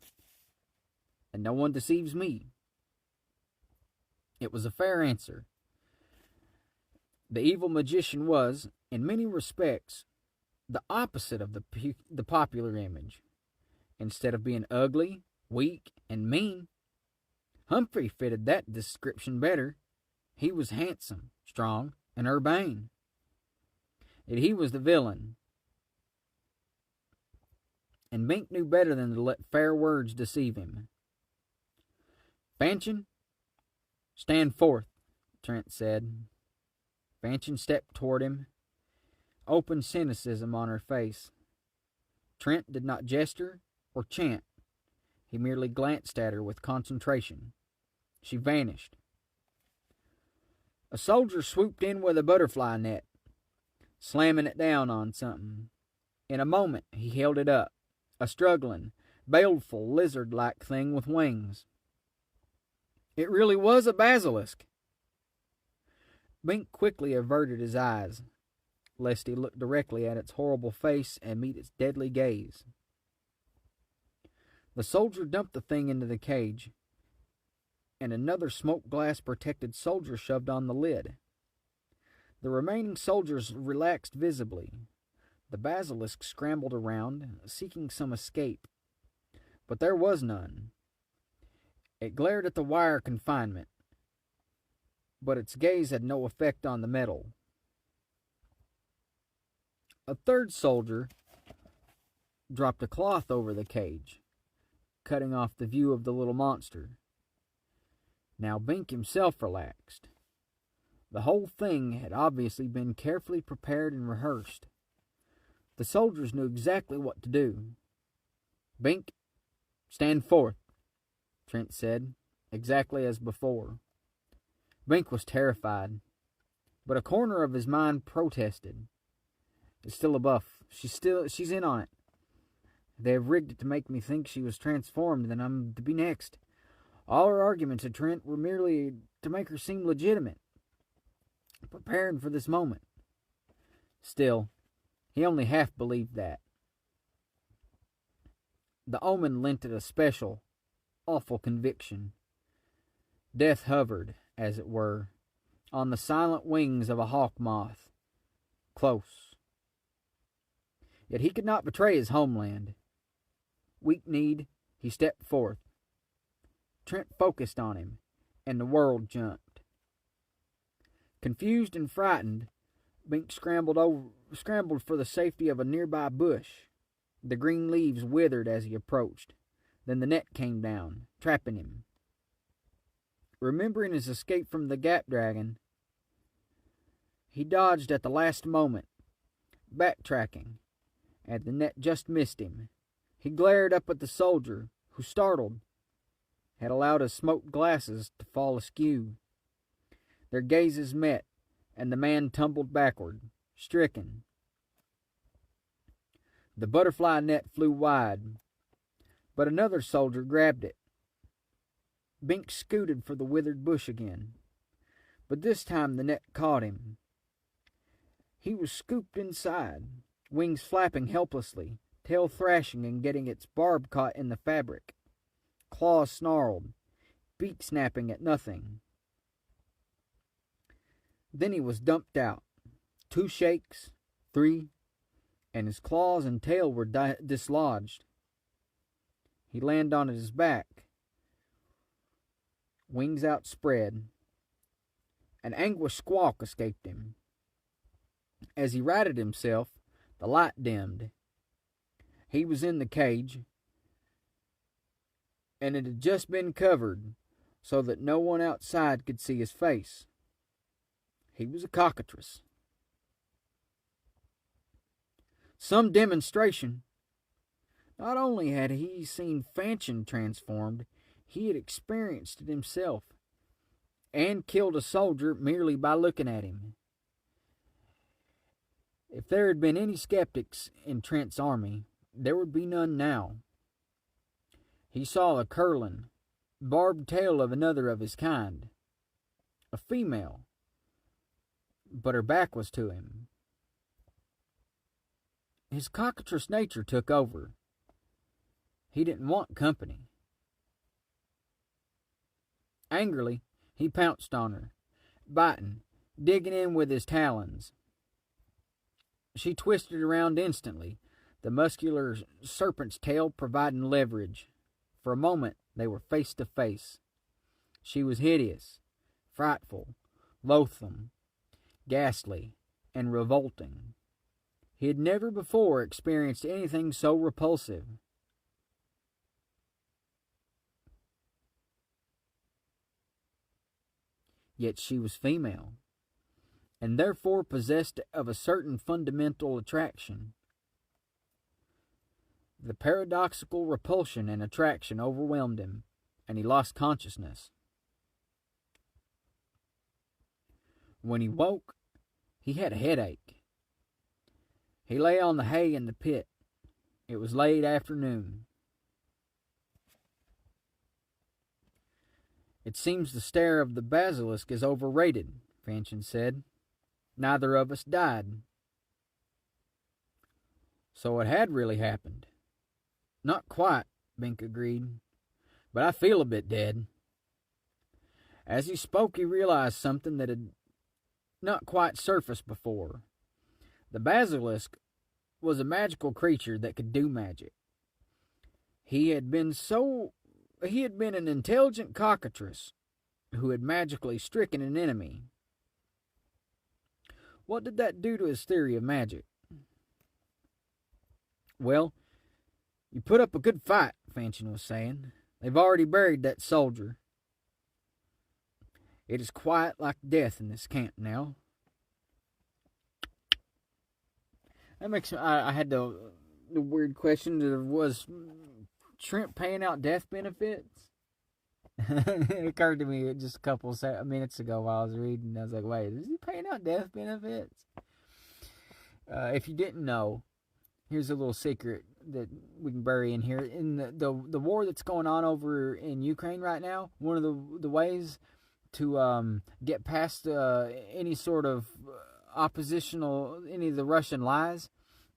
[SPEAKER 1] and no one deceives me. It was a fair answer. The evil magician was, in many respects, the opposite of the popular image. Instead of being ugly, weak, and mean, Humphrey fitted that description better. He was handsome, strong, and urbane. Yet he was the villain. And Bink knew better than to let fair words deceive him. Fanchon, stand forth, Trent said. Fanchon stepped toward him, open cynicism on her face. Trent did not gesture or chant. He merely glanced at her with concentration. She vanished. A soldier swooped in with a butterfly net, slamming it down on something. In a moment he held it up, a struggling, baleful, lizard-like thing with wings. It really was a basilisk. Bink quickly averted his eyes, lest he look directly at its horrible face and meet its deadly gaze. The soldier dumped the thing into the cage, and another smoke glass protected soldier shoved on the lid. The remaining soldiers relaxed visibly. The basilisk scrambled around, seeking some escape, but there was none. It glared at the wire confinement, but its gaze had no effect on the metal. A third soldier dropped a cloth over the cage, cutting off the view of the little monster. Now Bink himself relaxed. The whole thing had obviously been carefully prepared and rehearsed. The soldiers knew exactly what to do. Bink, stand forth, Trent said, exactly as before. Bink was terrified, but a corner of his mind protested. It's still a buff. She's in on it. They have rigged it to make me think she was transformed, then I'm to be next. All her arguments at Trent were merely to make her seem legitimate, prepared for this moment. Still, he only half believed that. The omen lent it a special, awful conviction. Death hovered, as it were, on the silent wings of a hawk moth, close. Yet he could not betray his homeland. Weak-kneed, he stepped forth. Trent focused on him, and the world jumped. Confused and frightened, Bink scrambled for the safety of a nearby bush. The green leaves withered as he approached. Then the net came down, trapping him. Remembering his escape from the Gap Dragon, he dodged at the last moment, backtracking, and the net just missed him. He glared up at the soldier, who, startled, had allowed his smoked glasses to fall askew. Their gazes met, and the man tumbled backward, stricken. The butterfly net flew wide, but another soldier grabbed it. Bink scooted for the withered bush again, but this time the net caught him. He was scooped inside, wings flapping helplessly, tail thrashing and getting its barb caught in the fabric. Claws snarled, beak snapping at nothing. Then he was dumped out. 2 shakes, 3, and his claws and tail were dislodged. He landed on his back, wings outspread. An anguished squawk escaped him. As he righted himself, the light dimmed. He was in the cage, and it had just been covered so that no one outside could see his face. He was a cockatrice. Some demonstration. Not only had he seen Fanchon transformed, he had experienced it himself, and killed a soldier merely by looking at him. If there had been any skeptics in Trent's army, there would be none now. He saw the curling, barbed tail of another of his kind, a female, but her back was to him. His cockatrice nature took over. He didn't want company. Angrily, he pounced on her, biting, digging in with his talons. She twisted around instantly, the muscular serpent's tail providing leverage. For a moment, they were face to face. She was hideous, frightful, loathsome, ghastly, and revolting. He had never before experienced anything so repulsive. Yet she was female, and therefore possessed of a certain fundamental attraction. The paradoxical repulsion and attraction overwhelmed him, and he lost consciousness. When he woke, he had a headache. He lay on the hay in the pit. It was late afternoon. It seems the stare of the basilisk is overrated, Fanchon said. Neither of us died. So it had really happened. Not quite, Bink agreed, but I feel a bit dead. As he spoke, he realized something that had not quite surfaced before. The basilisk was a magical creature that could do magic. He had been an intelligent cockatrice who had magically stricken an enemy. What did that do to his theory of magic? Well, you put up a good fight, Fanchon was saying. They've already buried that soldier. It is quiet like death in this camp now. That makes me, I had the weird question, was Trent paying out death benefits? It occurred to me just a couple minutes ago while I was reading. I was like, wait, is he paying out death benefits? If you didn't know, here's a little secret that we can bury in here. In the war that's going on over in Ukraine right now, one of the ways to get past any sort of oppositional, any of the Russian lies,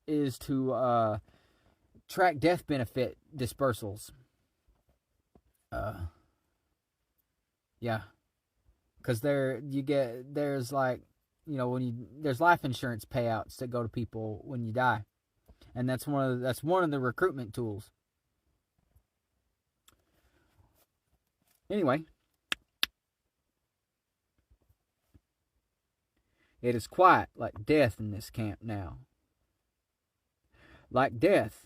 [SPEAKER 1] is to track death benefit dispersals. Yeah, because there's like, there's life insurance payouts that go to people when you die, and that's one of the recruitment tools. Anyway, it is quiet like death in this camp now. Like death.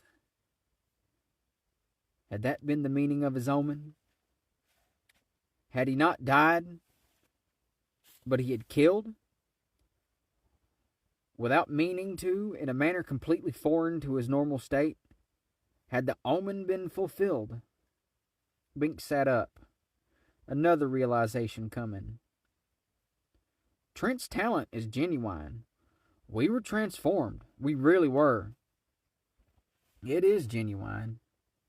[SPEAKER 1] Had that been the meaning of his omen? Had he not died, but he had killed? Without meaning to, in a manner completely foreign to his normal state? Had the omen been fulfilled? Bink sat up. Another realization coming. Trent's talent is genuine. We were transformed. We really were. It is genuine.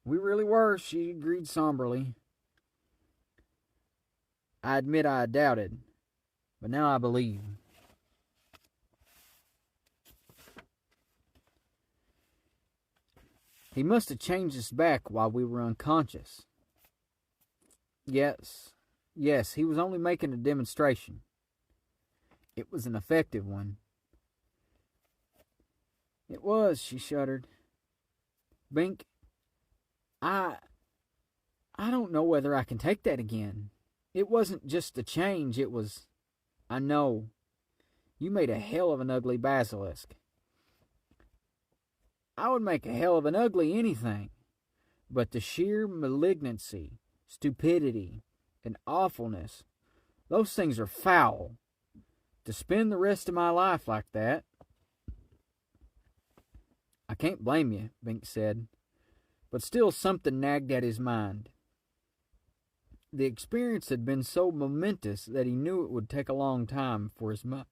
[SPEAKER 1] We really were, she agreed somberly. I admit I doubted, but now I believe. He must have changed us back while we were unconscious. Yes, he was only making a demonstration. It was an effective one. It was, she shuddered. Bink, I don't know whether I can take that again. It wasn't just a change, it was... I know. You made a hell of an ugly basilisk. I would make a hell of an ugly anything. But the sheer malignancy, stupidity, and awfulness, those things are foul. To spend the rest of my life like that... I can't blame you, Bink said, but still something nagged at his mind. The experience had been so momentous that he knew it would take a long time for his mind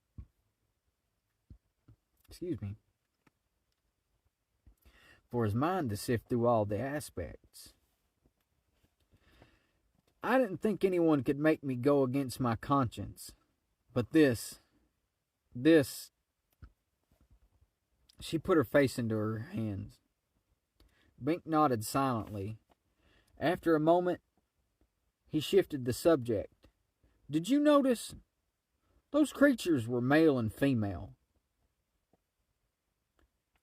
[SPEAKER 1] to sift through all the aspects. I didn't think anyone could make me go against my conscience, but this... She put her face into her hands. Bink nodded silently. After a moment, he shifted the subject. Did you notice? Those creatures were male and female.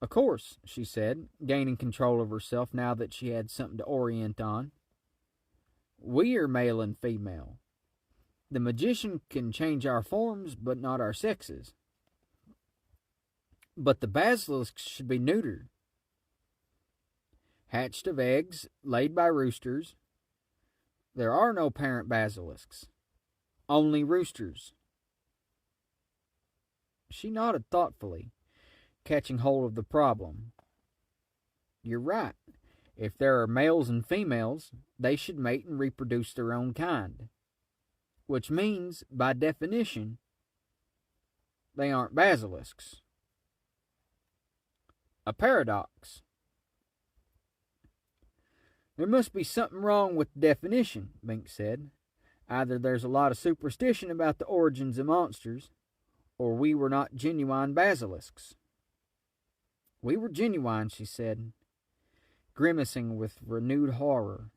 [SPEAKER 1] Of course, she said, gaining control of herself now that she had something to orient on. We are male and female. The magician can change our forms, but not our sexes. But the basilisks should be neutered. Hatched of eggs laid by roosters. There are no parent basilisks, only roosters. She nodded thoughtfully, catching hold of the problem. You're right. If there are males and females, they should mate and reproduce their own kind. Which means, by definition, they aren't basilisks. A paradox. There must be something wrong with the definition, Bink said. Either there's a lot of superstition about the origins of monsters, or we were not genuine basilisks. We were genuine, she said, grimacing with renewed horror.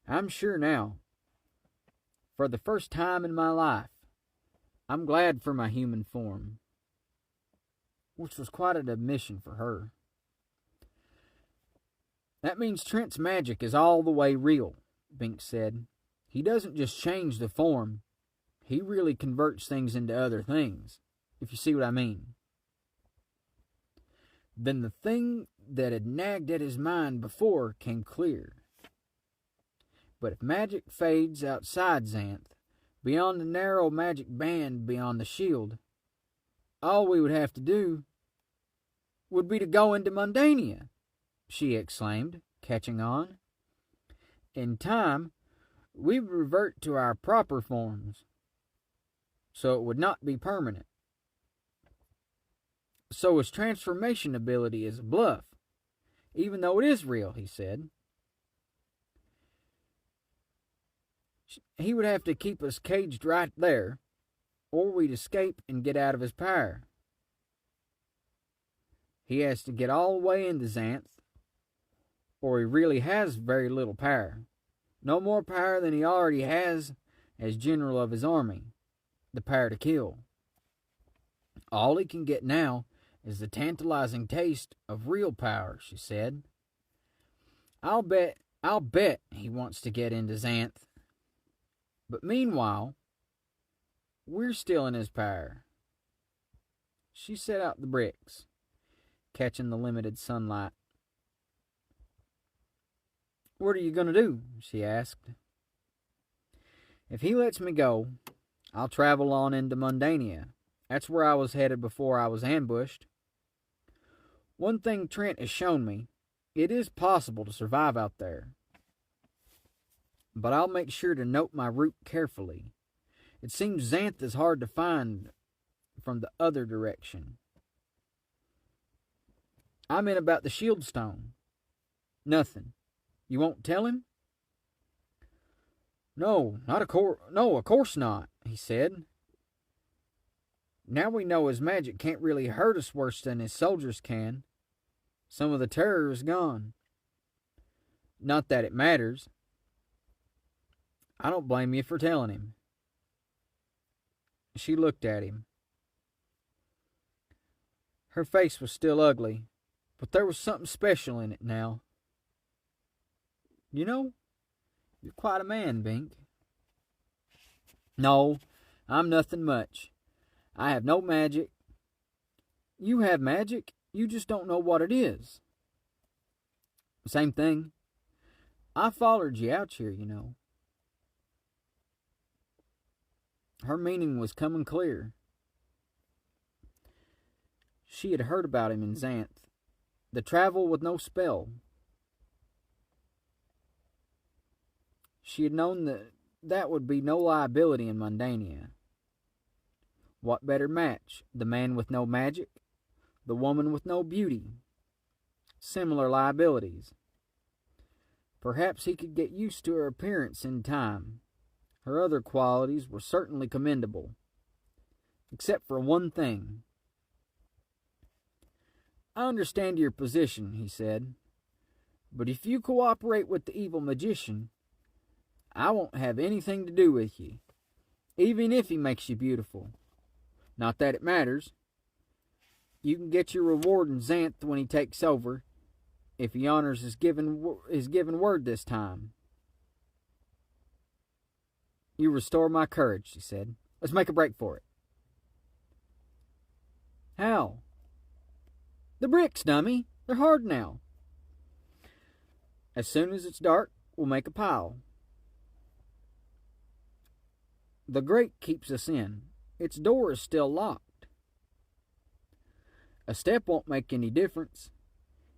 [SPEAKER 1] I'm sure now. For the first time in my life, I'm glad for my human form. Which was quite an admission for her. That means Trent's magic is all the way real, Bink said. He doesn't just change the form. He really converts things into other things, if you see what I mean. Then the thing that had nagged at his mind before came clear. But if magic fades outside Xanth, beyond the narrow magic band beyond the shield, all we would have to do would be to go into Mundania, she exclaimed, catching on. In time, we would revert to our proper forms, so it would not be permanent. So his transformation ability is a bluff, even though it is real, he said. He would have to keep us caged right there, or we'd escape and get out of his power. He has to get all the way into Xanth, or he really has very little power. No more power than he already has as general of his army, the power to kill. All he can get now is the tantalizing taste of real power, she said. I'll bet he wants to get into Xanth. But meanwhile, we're still in his power. She set out the bricks, catching the limited sunlight. What are you going to do? She asked. If he lets me go, I'll travel on into Mundania. That's where I was headed before I was ambushed. One thing Trent has shown me, it is possible to survive out there. But I'll make sure to note my route carefully. It seems Xanth is hard to find from the other direction. I meant about the shield stone. Nothing. You won't tell him? No, no, of course not, he said. Now we know his magic can't really hurt us worse than his soldiers can. Some of the terror is gone. Not that it matters. I don't blame you for telling him. She looked at him. Her face was still ugly, but there was something special in it now. You know, you're quite a man, Bink. No, I'm nothing much. I have no magic. You have magic, you just don't know what it is. Same thing. I followed you out here, you know. Her meaning was coming clear. She had heard about him in Xanth. The travel with no spell. She had known that would be no liability in Mundania. What better match? The man with no magic, the woman with no beauty. Similar liabilities. Perhaps he could get used to her appearance in time. Her other qualities were certainly commendable. Except for one thing. I understand your position, he said. But if you cooperate with the evil magician, I won't have anything to do with you, even if he makes you beautiful. Not that it matters. You can get your reward in Xanth when he takes over, if he honors his given word this time. You restore my courage, she said. Let's make a break for it. How? The bricks, dummy. They're hard now. As soon as it's dark, we'll make a pile. The grate keeps us in. Its door is still locked. A step won't make any difference.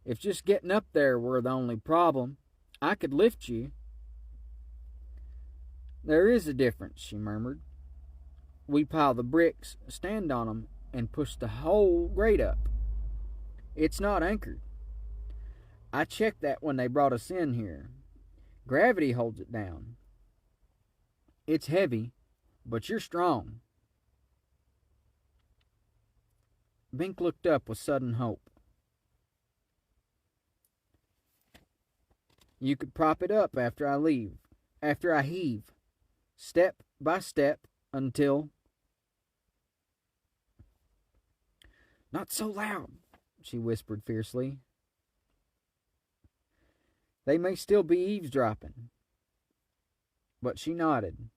[SPEAKER 1] If just getting up there were the only problem, I could lift you. There is a difference, she murmured. We pile the bricks, stand on them, and push the whole grate up. It's not anchored. I checked that when they brought us in here. Gravity holds it down. It's heavy, but you're strong. Bink looked up with sudden hope. You could prop it up after I heave, step by step, until... Not so loud, she whispered fiercely. They may still be eavesdropping. But she nodded.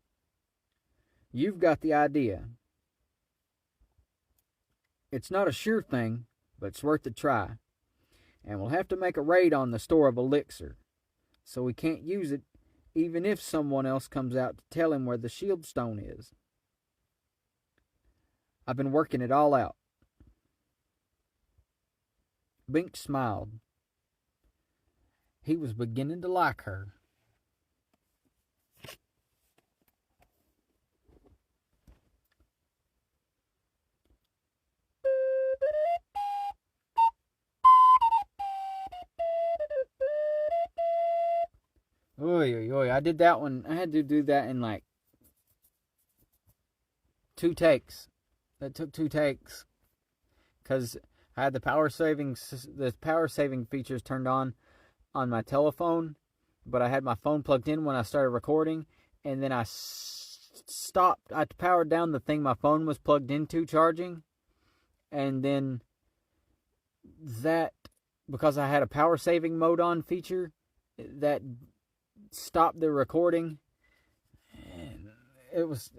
[SPEAKER 1] You've got the idea. It's not a sure thing, but it's worth a try. And we'll have to make a raid on the store of elixir, so we can't use it even if someone else comes out to tell him where the shield stone is. I've been working it all out. Bink smiled. He was beginning to like her. Oy. I did that one. I had to do that in like 2 takes. That took 2 takes. Because I had the power saving features turned on my telephone, but I had my phone plugged in when I started recording, and then I stopped. I powered down the thing my phone was plugged into charging, and then that, because I had a power saving mode on feature, that stopped the recording, and it was,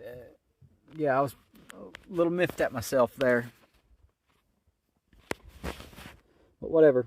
[SPEAKER 1] I was a little miffed at myself there. But whatever.